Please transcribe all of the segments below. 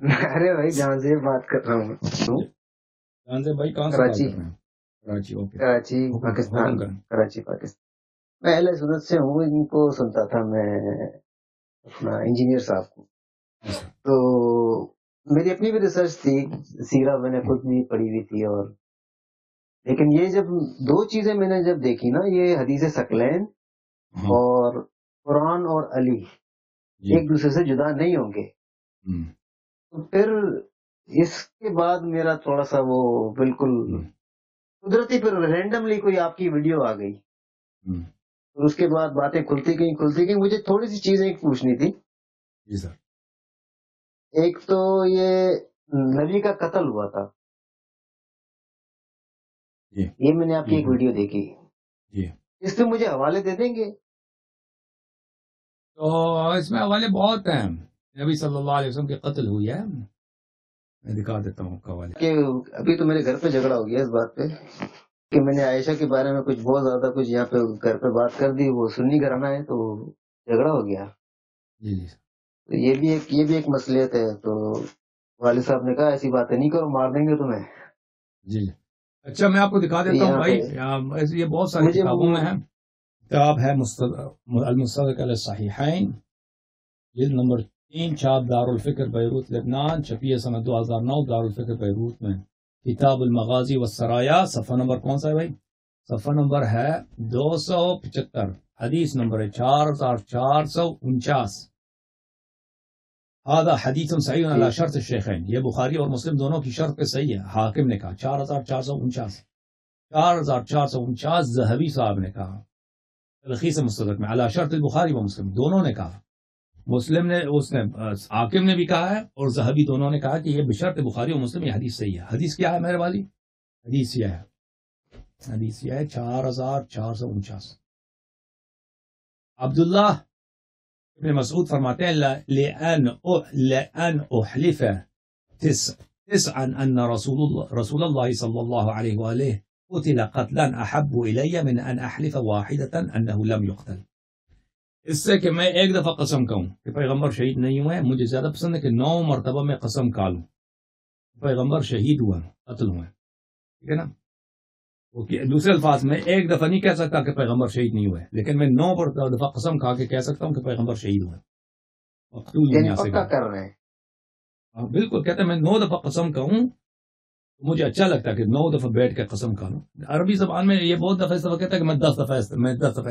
ارے بھائی جہاں سے بات کر رہا ہوں جان سے بھائی کہاں سے بات کراچی کر رہے ہیں؟ کراچی، اوکے، کراچی پاکستان. حکم کریں. کراچی پاکستان. میں اہل سنت سے ہوں. ان کو سنتا تھا میں اپنا انجینئر صاحب کو. تو میری اپنی بھی ریسرچ تھی، سیرہ میں نے خود بھی پڑھی ہوئی تھی. اور لیکن یہ جب دو چیزیں میں نے جب دیکھی نا، یہ حدیث ثقلین اور قرآن اور علی ایک دوسرے سے جدا نہیں ہوں گے، تو پھر اس کے بعد میرا تھوڑا سا وہ بالکل قدرتی پھر رینڈملی کوئی آپ کی ویڈیو آ گئی، اور اس کے بعد باتیں کھلتی گئیں. مجھے تھوڑی سی چیزیں پوچھنی تھی. جی سر. ایک تو یہ نبی کا قتل ہوا تھا، یہ میں نے آپ کی ایک ویڈیو دیکھی. اس پہ مجھے حوالے دے دیں گے؟ تو اس میں حوالے بہت ہیں. نبی صلی اللہ علیہ وسلم کے قتل ہوئی ہے، میں دکھا دیتا ہوں حوالے. کہ ابھی تو میرے گھر پہ جھگڑا ہو گیا اس بات پہ کہ میں نے عائشہ کے بارے میں کچھ بہت زیادہ کچھ یہاں پہ گھر پہ بات کر دی. وہ سنی گھرانا ہے تو جھگڑا ہو گیا. جی جی. تو یہ بھی ایک مسئلیت ہے. تو والد صاحب نے کہا ایسی باتیں نہیں کرو، مار دیں گے تمہیں. جی جی. اچھا میں آپ کو دکھا دیتا ہوں بھائی، یہ بہت ساری کتابوں میں ہے. کتاب ہے المستدرک علی الصحیحین، جلد نمبر 3، چھاپ دارالفکر بیروت لبنان، چھپی ہے سنہ 2009 دارالفکر بیروت میں. کتاب المغازی والسرایا، صفحہ نمبر کون سا ہے بھائی؟ صفحہ نمبر ہے 275، حدیث نمبر ہے 4449. هذا حدیث صحیح علی شرط الشیخین، یہ بخاری اور مسلم دونوں کی شرط پہ صحیح ہے. حاکم نے کہا 4449 ذہبی صاحب نے کہا تلخیص مستدرک میں علی شرط البخاری و مسلم، دونوں نے کہا. مسلم نے حاکم نے بھی کہا ہے اور ذہبی دونوں نے کہا کہ یہ بشرط بخاری و مسلم یہ حدیث صحیح ہے. حدیث کیا ہے میرے والی؟ حدیث یہ ہے 4449. عبداللہ ابن مسعود فرماتے ہیں لأن احلف تسعا ان رسول اللہ صلی اللہ علیہ وآلہ قتل قتلا احب الی من ان احلف واحدتا انه لم يقتل. اس سے کہ میں ایک دفعہ قسم کہوں کہ پیغمبر شہید نہیں ہوئے، مجھے زیادہ پسند ہے کہ 9 مرتبہ میں قسم کھا لوں پیغمبر شہید ہوئے، قتل ہوئے. ٹھیک ہے نا؟ دوسرے الفاظ میں ایک دفعہ نہیں کہہ سکتا کہ پیغمبر شہید نہیں ہوئے، لیکن میں 9 دفعہ قسم کھا کے کہہ سکتا ہوں کہ پیغمبر شہید ہوئے، مقتول دنیا سے گئے. کر رہے ہیں بالکل. کہتے ہیں میں 9 دفعہ قسم کہوں، مجھے اچھا لگتا ہے کہ 9 دفعہ بیٹھ کے قسم کھا لوں. عربی زبان میں یہ بہت دفعہ اس دفعہ کہتا ہے کہ میں 10 دفعہ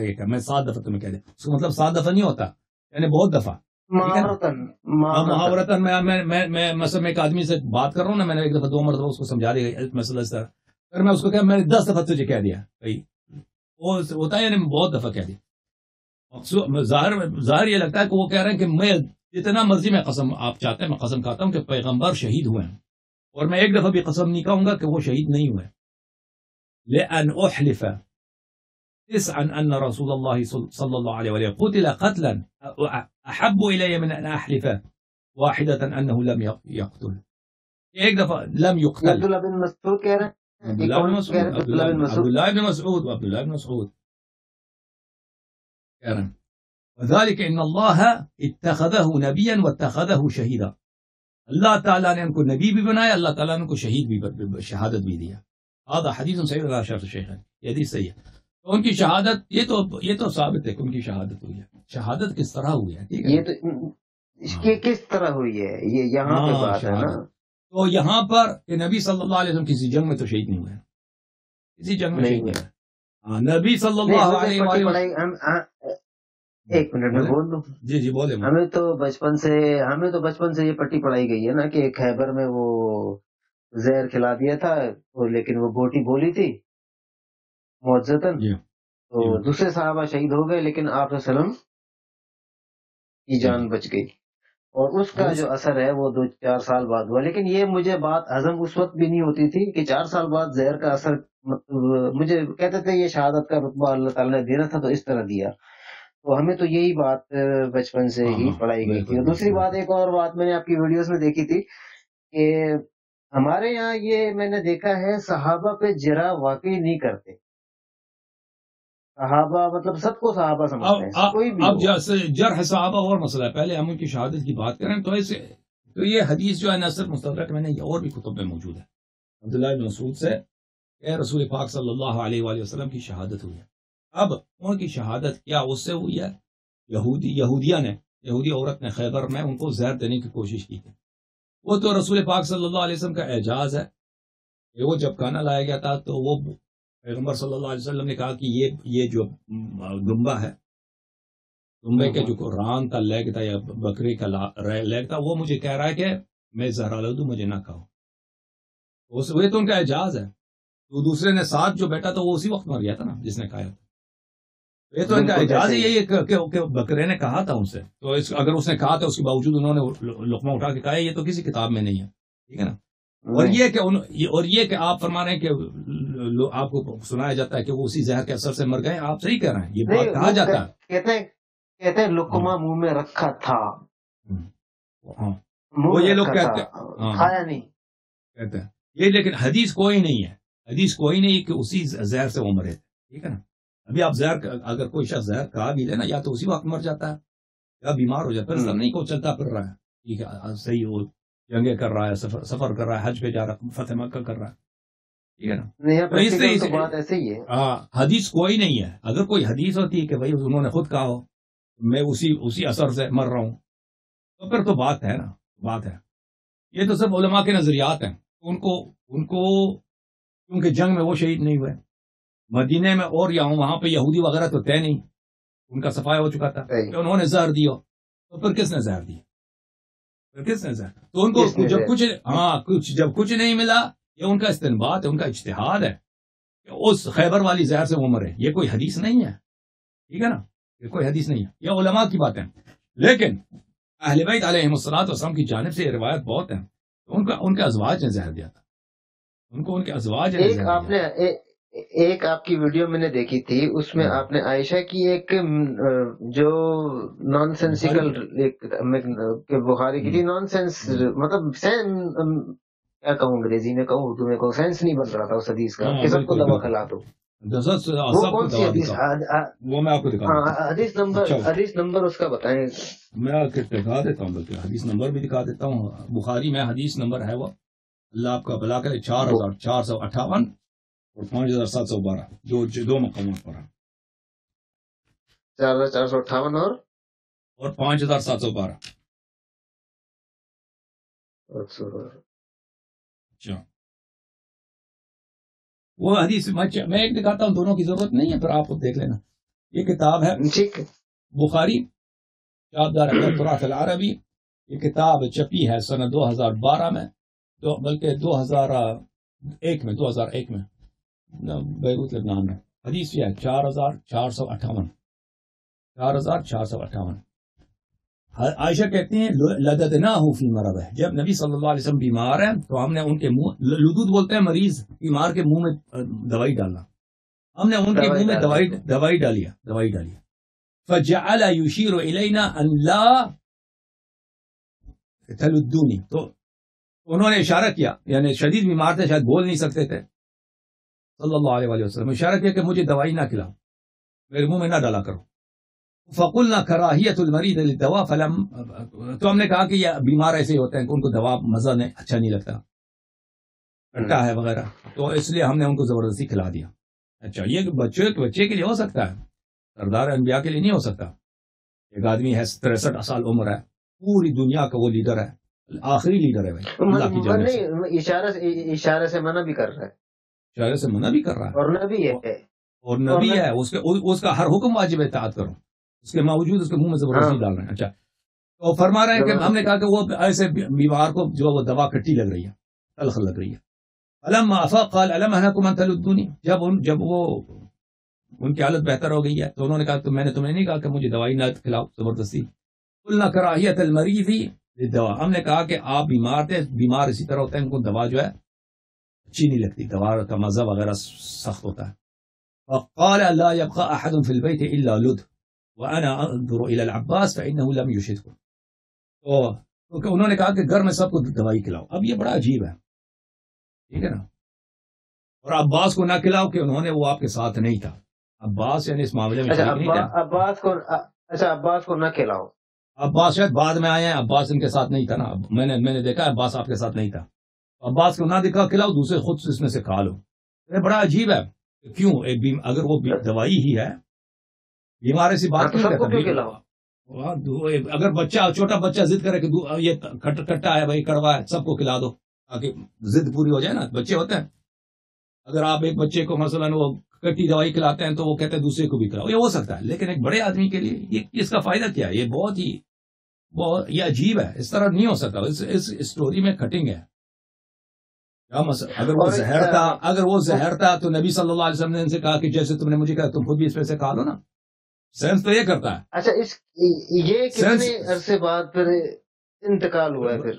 یہ کہا، میں 7 دفعہ تمہیں کہہ دیں. اس کا مطلب 7 دفعہ نہیں ہوتا، یعنی بہت دفعہ. محاورتاً میں مثلا ایک آدمی سے بات کر رہا ہوں نا، میں نے ایک دفعہ 2 مرتبہ اس کو سمجھا دیا مسئلہ اس طرح، پھر میں اس کو کہا میں نے 10 دفعہ تجھے کہہ دیا، وہ ہوتا ہے یعنی بہت دفعہ کہہ دیا. ظاہر یہ لگتا ہے کہ وہ کہہ رہے ہیں کہ میں جتنا مرضی میں قسم آپ چاہتے ہیں میں قسم کھاتا ہوں کہ پیغمبر شہید ہوئے ہیں، اور میں ایک دفعہ بھی قسم نہیں کہوں گا کہ وہ شہید نہیں ہوئے. لأن احلف تسعا ان رسول اللہ صلی اللہ علیہ وآلہ قتل قتلا احب الی من ان احلف واحدة انه لم يقتل. ایک دفعہ لم يقتل. عبداللہ بن مسعود کہہ رہے ہیں، عبداللہ بن مسعود کہہ رہے ہیں وذلك ان اللہ اتخذہ نبیا واتخذہ شہیدا، اللہ تعالیٰ نے ان کو نبی بھی بنایا، اللہ تعالیٰ نے ان کو شہید بھی شہادت بھی دیا. هذا حدیث صحیح علی شرط الشیخین، یہ حدیث صحیح ہے. تو ان کی شہادت یہ تو ثابت ہے کہ ان کی شہادت ہوئی ہے. شہادت کس طرح ہوئی ہے؟ ٹھیک ہے، یہ تو کس طرح ہوئی ہے، یہ یہاں پہ بات ہے نا. تو یہاں پر کہ نبی صلی اللہ علیہ وسلم کسی جنگ میں تو شہید نہیں ہوئے، کسی جنگ میں شہید نہیں ہوئے. نبی صلی اللہ علیہ وسلم. ایک منٹ میں بول دوں. جی بولے. ہمیں تو بچپن سے یہ پٹی پڑھائی گئی ہے نا کہ خیبر میں وہ زہر کھلا دیا تھا، لیکن وہ بوٹی بولی تھی معجزتاً، تو دوسرے صحابہ شہید ہو گئے لیکن آپ صلی اللہ علیہ وسلم کی جان بچ گئی. اور اس کا جو اثر ہے وہ 2-4 سال بعد ہوا. لیکن یہ مجھے بات ہضم اس وقت بھی نہیں ہوتی تھی کہ 4 سال بعد زہر کا اثر، مطلب مجھے کہتے تھے یہ شہادت کا رتبہ اللہ تعالیٰ نے دینا تھا تو اس طرح دیا. تو ہمیں تو یہی بات بچپن سے ہی پڑھائی گئی تھی. دوسری بات، ایک اور بات میں نے آپ کی ویڈیوز میں دیکھی تھی کہ ہمارے یہاں یہ میں نے دیکھا ہے صحابہ پہ جرح واقعی نہیں کرتے. صحابہ مطلب سب کو صحابہ سمجھتے ہیں، کوئی بھی. اب جرح صحابہ اور مسئلہ ہے، پہلے ہم ان کی شہادت کی بات کریں تو ایسے تو یہ حدیث جو ہے نہ صرف مستدرک میں نے یہ اور بھی کتب میں موجود ہے. عبداللہ بن مسعود سے کہ رسول پاک صلی اللہ علیہ وآلہ وسلم کی شہادت ہوئی ہے. اب ان کی شہادت کیا اس سے ہوئی ہے؟ یہودی عورت نے خیبر میں ان کو زہر دینے کی کوشش کی تھی. وہ تو رسول پاک صلی اللہ علیہ وسلم کا اعجاز ہے کہ وہ جب کھانا لایا گیا تھا تو وہ پیغمبر صلی اللہ علیہ وسلم نے کہا کہ یہ جو دمبا ہے، دمبے کے جو ران کا لیگ تھا یا بکری کا لیگ تھا، وہ مجھے کہہ رہا ہے کہ میں زہر لے دوں، مجھے نہ کھاؤ. وہ تو ان کا اعجاز ہے. تو دوسرے نے ساتھ جو بیٹھا تھا وہ اسی وقت مر گیا تھا نا جس نے کھایا. یہ تو ان کا اعجاز یہی ہے کہ بکرے نے کہا تھا ان سے، تو اگر اس نے کہا تھا اس کے باوجود انہوں نے لقمہ اٹھا کے کہا، یہ تو کسی کتاب میں نہیں ہے. ٹھیک ہے نا. اور یہ کہ آپ فرما رہے ہیں کہ آپ کو سنایا جاتا ہے کہ وہ اسی زہر کے اثر سے مر گئے. آپ صحیح کہہ رہے ہیں، یہ بات کہا جاتا ہے. کہتے ہیں لقمہ منہ میں رکھا تھا. وہ یہ لوگ کہتے ہیں کھایا نہیں کہتے ہیں یہ، لیکن حدیث کوئی نہیں ہے. حدیث کوئی نہیں کہ اسی زہر سے وہ مرے. ٹھیک ہے نا. ابھی آپ زہر اگر کوئی شخص زہر کھا بھی لے نا، یا تو اسی وقت مر جاتا ہے یا بیمار ہو جاتا ہے. پھر نہیں کو چلتا پھر رہا ہے. ٹھیک ہے، صحیح، وہ جنگیں کر رہا ہے، سفر کر رہا ہے، حج پہ جا رہا ہے، فتح مکہ کر رہا ہے. ٹھیک ہے نا. بات ایسے ہی ہے. حدیث کوئی نہیں ہے. اگر کوئی حدیث ہوتی ہے کہ بھائی انہوں نے خود کہا ہو میں اسی اثر سے مر رہا ہوں، تو پھر تو بات ہے نا، بات ہے. یہ تو سب علماء کے نظریات ہیں. ان کو کیونکہ جنگ میں وہ شہید نہیں ہوئے، مدینے میں اور یا وہاں پہ یہودی وغیرہ تو طے نہیں، ان کا صفائی ہو چکا تھا کہ انہوں نے زہر دیا. تو پھر کس نے زہر دیا؟ تو ان کو جب کچھ نہیں ملا، یہ ان کا استنباط ہے، ان کا اجتہاد ہے کہ اس خیبر والی زہر سے وہ مرے. یہ کوئی حدیث نہیں ہے. ٹھیک ہے نا. یہ کوئی حدیث نہیں ہے، یہ علماء کی باتیں. لیکن اہل بیت علیہم الصلوۃ والسلام کی جانب سے یہ روایت بہت ہیں. ان کے ازواج نے زہر دیا تھا. ان کے ازواج نے زہر دیا. ایک آپ کی ویڈیو میں نے دیکھی تھی، اس میں آپ نے عائشہ کی ایک جو نان سینسیکل بخاری کی تھی، نان سینس مطلب کیا کہوں، انگریزی میں کہوں، اردو میں کہوں، سینس نہیں بن رہا تھا اس حدیث کا کہ سب کو دوا کھلا دو. وہ کون سی حدیث؟ وہ میں آپ کو حدیث نمبر اس کا بتائیں. میں آپ کو دکھا دیتا ہوں، بلکہ حدیث نمبر بھی دکھا دیتا ہوں. بخاری میں حدیث نمبر ہے، وہ اللہ آپ کا بھلا کرے، 4458 اور 5712، دو مقامات پر ہے. 4458 اور 5712. اچھا، وہ حدیث میں ایک دکھاتا ہوں، دونوں کی ضرورت نہیں ہے، پھر آپ دیکھ لینا. یہ کتاب ہے بخاری چابدار التراث العربی. یہ کتاب چھپی ہے سنہ 2012 میں، بلکہ 2001 میں بیروت لبنان میں. حدیث یہ ہے 4458. عائشہ کہتی ہیں لددناہ فی مرضہ، جب نبی صلی اللہ علیہ وسلم بیمار ہیں تو ہم نے ان کے منہ، لدود بولتے ہیں مریض بیمار کے منہ میں دوائی ڈالنا، ہم نے ان کے منہ میں دوائی ڈالی. فجعل یشیر الینا ان لا تلدونی، تو انہوں نے اشارہ کیا، یعنی شدید بیمار تھے، شاید بول نہیں سکتے تھے، صلی اللہ علیہ وسلم اشارہ کیا کہ مجھے دوائی نہ کھلاؤ، میرے منہ میں نہ ڈالا کرو. فقلنا کراہیت المریض للدواء فلم، تو ہم نے کہا کہ یہ بیمار ایسے ہی ہوتے ہیں کہ ان کو دوا مزہ نہیں، اچھا نہیں لگتا، کھٹا ہے وغیرہ، تو اس لیے ہم نے ان کو زبردستی کھلا دیا. اچھا، یہ بچے کے لیے ہو سکتا ہے، سردار انبیاء کے لیے نہیں ہو سکتا. ایک آدمی ہے 63 سال عمر ہے، پوری دنیا کا وہ لیڈر ہے، آخری لیڈر ہے بھائی، اللہ کی جانب سے. اشارے سے منع بھی کر رہا ہے، اشارے سے منع بھی کر رہا ہے، اور نبی ہے، اس کا ہر حکم واجب اطاعت کرو، اس کے باوجود اس کے منہ میں زبردستی ڈال رہے ہیں. اچھا، تو فرما رہے ہیں کہ ہم نے کہا کہ وہ ایسے بیمار کو جو وہ دوا کھٹی لگ رہی ہے، تلخ لگ رہی ہے. فلما افاق قال الم انهكم ان تلدوني، جب وہ ان کی حالت بہتر ہو گئی ہے تو انہوں نے کہا کہ میں نے تمہیں نہیں کہا کہ مجھے دوائی نہ کھلاؤ زبردستی. قلنا کراہیت المریض للدواء، ہم نے کہا کہ آپ بیمار تھے، بیمار اسی طرح ہوتے ہیں، ان کو دوا جو ہے اچھی نہیں لگتی، دوا کا مزہ وغیرہ سخت ہوتا ہے. فقال لا يبقى احد في البيت الا لد وانا انظر الى العباس فانه لم يشدكم، تو انہوں نے کہا کہ گھر میں سب کو دوائی کھلاؤ. اب یہ بڑا عجیب ہے، ٹھیک ہے نا. اور عباس کو نہ کھلاؤ کہ انہوں نے وہ آپ کے ساتھ نہیں تھا. عباس یعنی اس معاملے میں عباس کو نہ کھلاؤ. عباس شاید بعد میں آئے ہیں، عباس ان کے ساتھ نہیں تھا نا، میں نے دیکھا عباس آپ کے ساتھ نہیں تھا، عباس کو نہ دکھا کھلاؤ، دوسرے خود اس میں سے کھا لو. بڑا عجیب ہے، کیوں اگر وہ دوائی ہی ہے، بیمار ایسی بات کیوں کہتا؟ اگر بچہ چھوٹا بچہ ضد کرے کہ یہ کھٹا ہے بھائی، کڑوا ہے، سب کو کھلا دو تاکہ ضد پوری ہو جائے نا. بچے ہوتے ہیں، اگر آپ ایک بچے کو مثلاً وہ کٹی دوائی کھلاتے ہیں تو وہ کہتے ہیں دوسرے کو بھی کھلاؤ، یہ ہو سکتا ہے، لیکن ایک بڑے آدمی کے لیے اس کا فائدہ کیا ہے؟ یہ بہت یہ عجیب ہے، اس طرح نہیں ہو سکتا. اس اسٹوری میں کٹنگ ہے. اگر وہ زہر تھا تو نبی صلی اللہ علیہ وسلم نے ان سے کہا کہ جیسے تم نے مجھے کہا تم خود بھی اس میں سے کھا لو نا. سائنس تو یہ کرتا ہے. اچھا یہ کتنے عرصے بعد پھر انتقال ہوا ہے؟ پھر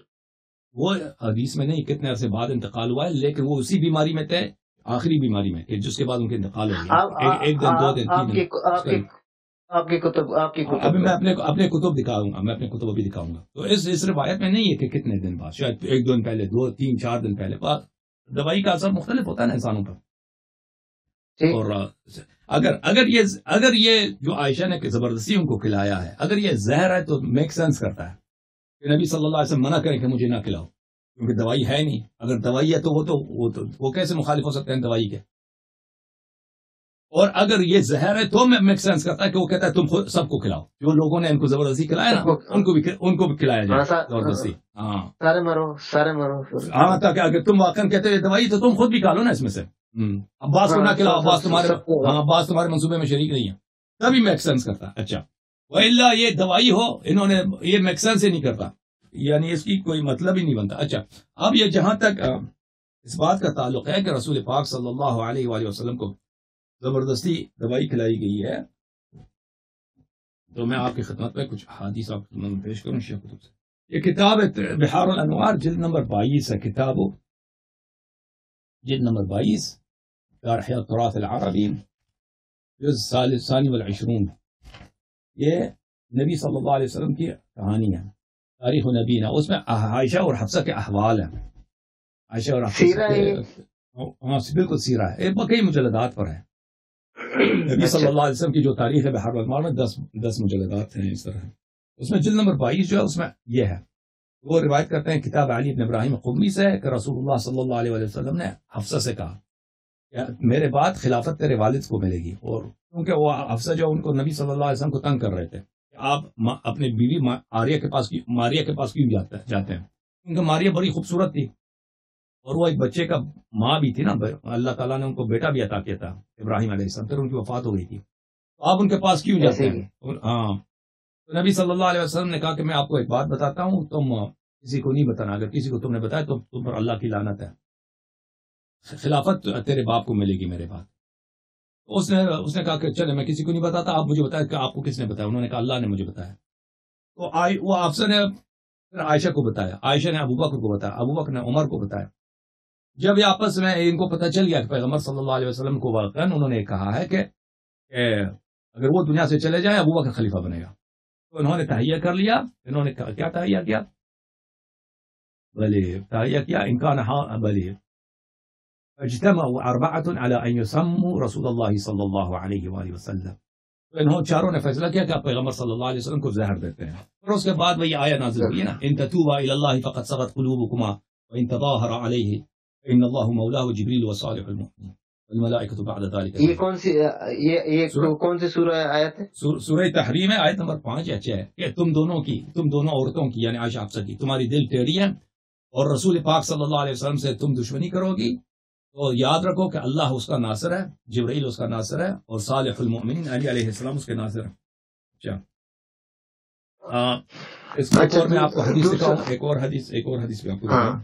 وہ حدیث میں نہیں کتنے عرصے بعد انتقال ہوا ہے، لیکن وہ اسی بیماری میں تھے، آخری بیماری میں، جس کے بعد ان کے انتقال ہو گیا. ایک دن، 2 دن، 3 دن. آپ کی کتب ابھی میں اپنے کتب دکھاؤں گا، میں اپنے کتب ابھی دکھاؤں گا. تو اس روایت میں نہیں ہے کہ کتنے دن بعد، شاید 1 دن پہلے، 2 3 4 دن پہلے. دوائی کا اثر مختلف ہوتا ہے نا انسانوں پر. اور اگر یہ جو عائشہ نے زبردستی ان کو کھلایا ہے، اگر یہ زہر ہے تو میک سینس کرتا ہے کہ نبی صلی اللہ علیہ وسلم منع کریں کہ مجھے نہ کھلاؤ، کیونکہ دوائی ہے نہیں. اگر دوائی ہے تو وہ کیسے مخالف ہو سکتے ہیں دوائی کے؟ اور اگر یہ زہر ہے تو میں میک سینس کرتا ہے کہ وہ کہتا ہے تم خود سب کو کھلاؤ. جو لوگوں نے ان کو زبردستی کھلایا نا، ان کو بھی کھلایا جائے زبردستی. سارے مرو. ہاں، تاکہ اگر تم واقعا کہتے ہیں دوائی تو تم خود بھی کھا لو نا اس میں سے. عباس کو نہ کھلاؤ، عباس تمہارے منصوبے میں شریک نہیں ہے، تبھی میک سینس کرتا. اچھا، وَإِلَّا یہ دوائی ہو، انہوں نے یہ میک سینس ہی نہیں کرتا، یعنی اس کی کوئی مطلب ہی نہیں بنتا. اچھا، اب یہ جہاں تک اس بات کا تعلق ہے کہ رسول پاک صلی اللہ علیہ وآلہ وسلم کو زبردستی دوائی کھلائی گئی ہے، تو میں آپ کی خدمت میں کچھ حدیث آپ کو پیش کروں شیخ کتب سے. یہ کتاب بحار الانوار جلد نمبر 22 ہے. کتاب جلد نمبر 22 احیاء التراث العربی جز ثانی والعشرون. یہ نبی صلی اللہ علیہ وسلم کی کہانی ہے، تاریخ نبی نا. اس میں عائشہ اور حفصہ کے احوال ہیں. عائشہ اور حفصہ بالکل سیرہ ہے، کئی مجلدات پر ہے. نبی صلی اللہ علیہ وسلم کی جو تاریخ ہے بحار الانوار میں 10 مجلدات ہیں اس طرح. اس میں جلد نمبر 22 جو ہے اس میں یہ ہے، وہ روایت کرتے ہیں کتاب علی بن ابراہیم قمی سے کہ رسول اللہ صلی اللہ علیہ وسلم نے حفصہ سے کہا کہ میرے بعد خلافت تیرے والد کو ملے گی. اور کیونکہ وہ حفصہ جو ان کو نبی صلی اللہ علیہ وسلم کو تنگ کر رہے تھے کہ آپ اپنی بیوی ماریا کے پاس کیوں جاتے ہیں، کیونکہ ماریا بڑی خوبصورت تھی اور وہ ایک بچے کا ماں بھی تھی نا. اللہ تعالیٰ نے ان کو بیٹا بھی عطا کیا تھا، ابراہیم علیہ السلام، پھر ان کی وفات ہو گئی تھی. تو آپ ان کے پاس کیوں جاتے ہیں؟ ہاں، تو نبی صلی اللہ علیہ وسلم نے کہا کہ میں آپ کو ایک بات بتاتا ہوں، تم کسی کو نہیں بتانا، اگر کسی کو تم نے بتایا تو تم پر اللہ کی لعنت ہے. خلافت تیرے باپ کو ملے گی میرے بعد. اس نے کہا کہ چلے میں کسی کو نہیں بتاتا، آپ مجھے بتایا کہ آپ کو کس نے بتایا؟ انہوں نے کہا اللہ نے مجھے بتایا. تو وہ حفصہ نے پھر عائشہ کو بتایا، عائشہ نے ابو بکر کو بتایا، ابو بکر نے عمر کو بتایا. جب یہ آپس میں ان کو پتہ چل گیا کہ پیغمبر صلی اللہ علیہ وسلم کو واقعا انہوں نے کہا ہے کہ اگر وہ دنیا سے چلے جائیں ابو بکر خلیفہ بنے گا، تو انہوں نے تہیہ کر لیا. انہوں نے کیا تہیہ کیا؟ تہیہ کیا امکان اجتمعوا 4 على ان يسموا رسول اللہ صلی اللہ علیہ وآلہ وسلم. تو انہوں چاروں نے فیصلہ کیا کہ آپ پیغمبر صلی اللہ علیہ وسلم کو زہر دیتے ہیں. پھر اس کے بعد وہی آیت نازل ہوئی نا، ان تتوبا الى اللہ فقد صغت قلوبكما وان تظاهر علیہ ان اللہ مولاہ جبریل وصالح المؤمنین والملائکۃ بعد ذلك. یہ کون سی سورہ آیت ہے؟ سورہ تحریم ہے، آیت نمبر 5 ہے کہ تم دونوں عورتوں کی، یعنی عائشہ حفصہ کی، تمہاری دل ٹیڑھی ہے اور رسول پاک صلی اللہ علیہ وسلم سے تم دشمنی کرو گی، تو یاد رکھو کہ اللہ اس کا ناصر ہے، جبرائیل اس کا ناصر ہے، اور صالح المؤمنین علی علیہ السلام اس کے ناصر ہے. اچھا، اس کے اور میں آپ کو حدیث دکھاؤں، ایک اور حدیث بھی آپ کو دکھاؤں.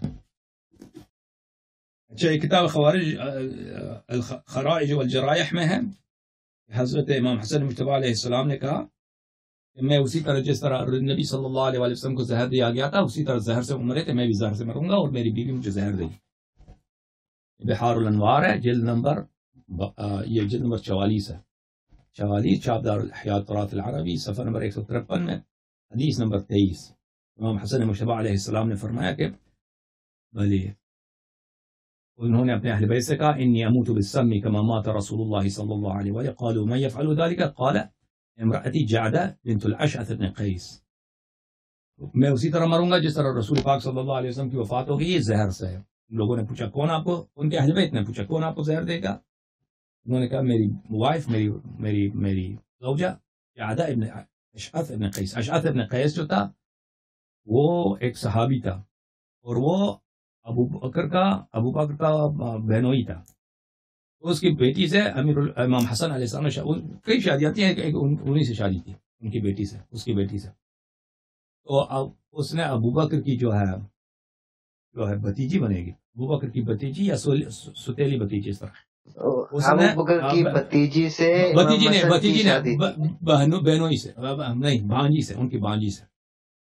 اچھا، یہ کتاب الخرائج والجرائح میں ہے. حضرت امام حسن مجتبی علیہ السلام نے کہا کہ میں اسی طرح جس طرح نبی صلی اللہ علیہ وسلم کو زہر دیا گیا تھا اسی طرح زہر سے مرے تھے، میں بھی زہر سے مروں گا اور میری بیوی مجھے زہر دے گی. بحار الانوار ہے، جلد نمبر 44 ہے، 44 چھاپدار احیاء التراث العربی، صفحہ نمبر 153 میں حدیث نمبر 23. امام حسن مجتبی علیہ السلام نے فرمایا کہ انہوں نے اپنے اہل بیت سے کہا انی اموت بالسم کما مات رسول اللہ صلی اللہ علیہ وآلہ. قالوا من يفعل ذلك؟ قال امرأتی جعدہ بنت الاشعث بن قیس. میں اسی طرح مروں گا جس طرح رسول پاک صلی اللہ علیہ وسلم کی وفات ہو گئی، یہ زہر سے ہے۔ لوگوں نے پوچھا کون آپ کو، ان کے اہل بیت نے پوچھا کون آپ کو زہر دے گا؟ انہوں نے کہا میری وائف، میری زوجہ عادہ ابن اشعث ابن قیس۔ اشعث ابن قیس جو تھا وہ ایک صحابی تھا، اور وہ ابو بکر کا بہنوئی تھا۔ اس کی بیٹی سے امام حسن علیہ السلام کئی شادیاں تھیں، انہی سے شادی تھی ان کی بیٹی سے، اس کی بیٹی سے۔ تو اب اس نے ابو بکر کی جو ہے بھتیجی بنے گی، ابو بکر کی بھتیجی یا ستیلی بھتیجی، اس طرح ابو بکر کی بھتیجی سے، بھتیجی نے بہنوئی سے، نہیں بھانجی سے، ان کی بھانجی سے